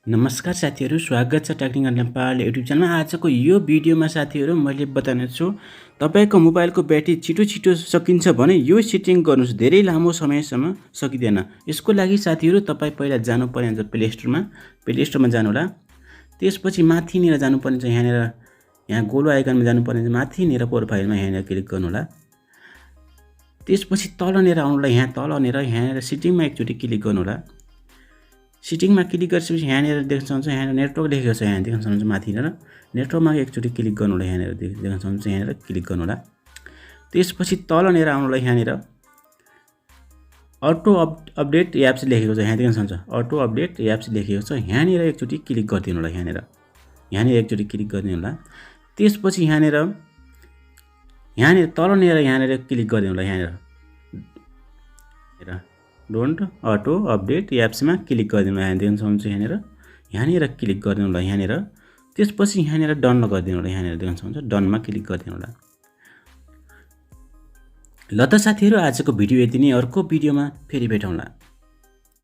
नमस्कार साथीहरु, स्वागत छ टेक्निकल नेपाल युट्युब च्यानलमा। आजको यो भिडियोमा साथीहरु मैले बताउने छु तपाईको मोबाइलको ब्याट्री छिटो सकिन्छ भने यो सेटिङ गर्नुस्, धेरै लामो समयसम्म सकिदैन। यसको लागि साथीहरु तपाई पहिला जानुपर्ने हुन्छ प्ले स्टोरमा जानुहोला। त्यसपछि माथिनिर जानुपर्ने छ, यहाँ गोलो आइकनमा जानुपर्ने छ, माथिनिर प्रोफाइलमा यहाँनिर क्लिक गर्नुहोला। त्यसपछि तलनिर आउनुहोला, यहाँ सेटिङमा एकचोटी क्लिक गर्नुहोला। सेटिङमा क्लिक गरेपछि यहाँनिर देख्न सक्नुहुन्छ, यहाँ नेटवर्क लेखेको छ, यहाँ देख्न सक्नुहुन्छ माथिनिर नेटवर्कमा एकचोटी क्लिक गर्नुहोला। यहाँनिर देख्न सक्नुहुन्छ, यहाँनिर क्लिक गर्नुहोला। त्यसपछि तलनिर आउनुहोला, यहाँनिर अटो अपडेट एप्स लेखेको छ, यहाँ देख्न सक्नुहुन्छ अटो अपडेट एप्स लेखेको छ, यहाँनिर एकचोटी क्लिक गरिदिनु होला। यहाँनिर एकचोटी क्लिक गरिदिनु होला। त्यसपछि यहाँनिर तलनिर क्लिक गरिदिनु होला। यहाँनिर डोन्ट अटो अपडेट एप्समा क्लिक गरिदिनु होला। यहाँ देख्न सक्नुहुन्छ, यहाँनिर क्लिक गरिदिनु होला। त्यसपछि यहाँनिर डन गरिदिनु होला। यहाँनिर देख्न सक्नुहुन्छ, डनमा क्लिक गरिदिनु होला। ल त साथीहरु, आजको भिडियो यति नै। अर्को भिडियोमा फेरि भेटौँला।